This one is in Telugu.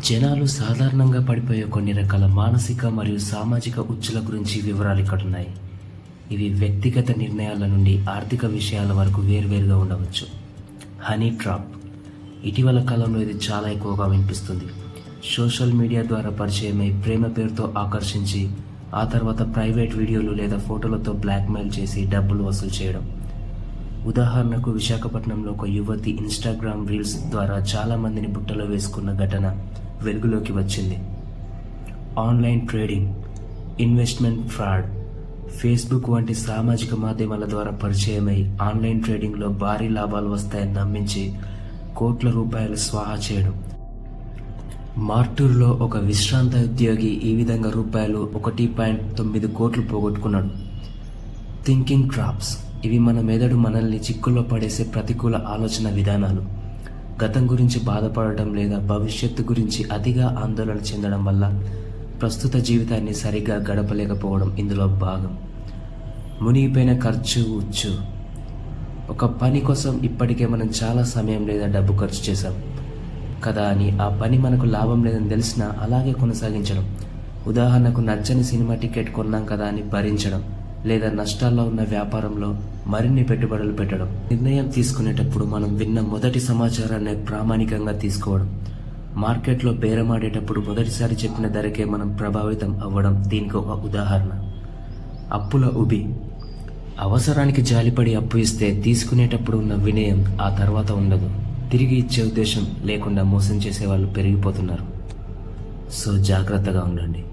జనాలు సాధారణంగా పడిపోయే కొన్ని రకాల మానసిక మరియు సామాజిక ఉచ్చుల గురించి వివరాలు ఇక్కడున్నాయి. ఇవి వ్యక్తిగత నిర్ణయాల నుండి ఆర్థిక విషయాల వరకు వేర్వేరుగా ఉండవచ్చు. Honey trap. ఇటీవల కాలంలో ఇది చాలా ఎక్కువగా వినిపిస్తుంది. సోషల్ మీడియా ద్వారా పరిచయమై ప్రేమ పేరుతో ఆకర్షించి ఆ తర్వాత ప్రైవేట్ వీడియోలు లేదా ఫోటోలతో బ్లాక్మెయిల్ చేసి డబ్బులు వసూలు చేయడం. ఉదాహరణకు విశాఖపట్నంలో ఒక యువతి ఇన్స్టాగ్రామ్ రీల్స్ ద్వారా చాలా మందిని బుట్టలో వేసుకున్న ఘటన వెలుగులోకి వచ్చింది. Online trading, investment fraud. Facebook వంటి సామాజిక మాధ్యమాల ద్వారా పరిచయమై ఆన్లైన్ ట్రేడింగ్లో భారీ లాభాలు వస్తాయని నమ్మించి కోట్ల రూపాయలు స్వాహా చేయడం. మార్టూర్లో ఒక విశ్రాంత ఉద్యోగి ఈ విధంగా రూపాయలు 1.9 కోట్లు పోగొట్టుకున్నాడు. Thinking traps. ఇవి మన మెదడు మనల్ని చిక్కుల్లో పడేసే ప్రతికూల ఆలోచన విధానాలు. గతం గురించి బాధపడటం లేదా భవిష్యత్తు గురించి అతిగా ఆందోళన చెందడం వల్ల ప్రస్తుత జీవితాన్ని సరిగ్గా గడపలేకపోవడం ఇందులో భాగం. మునిగిపోయిన ఖర్చు ఉచ్చు. ఒక పని కోసం ఇప్పటికే మనం చాలా సమయం లేదా డబ్బు ఖర్చు చేశాం కదా అని ఆ పని మనకు లాభం లేదని తెలిసినా అలాగే కొనసాగించడం. ఉదాహరణకు నచ్చని సినిమా టికెట్ కొన్నాం కదా అని భరించడం, లేదా నష్టాల్లో ఉన్న వ్యాపారంలో మరిన్ని పెట్టుబడులు పెట్టడం. నిర్ణయం తీసుకునేటప్పుడు మనం విన్న మొదటి సమాచారాన్ని ప్రామాణికంగా తీసుకోవడం. మార్కెట్లో బేరమాడేటప్పుడు మొదటిసారి చెప్పిన ధరకే మనం ప్రభావితం అవ్వడం దీనికి ఒక ఉదాహరణ. అప్పుల ఉబి. అవసరానికి జాలిపడి అప్పు ఇస్తే తీసుకునేటప్పుడు ఉన్న వినయం ఆ తర్వాత ఉండదు. తిరిగి ఇచ్చే ఉద్దేశం లేకుండా మోసం చేసే వాళ్ళు పెరిగిపోతున్నారు. సో జాగ్రత్తగా ఉండండి.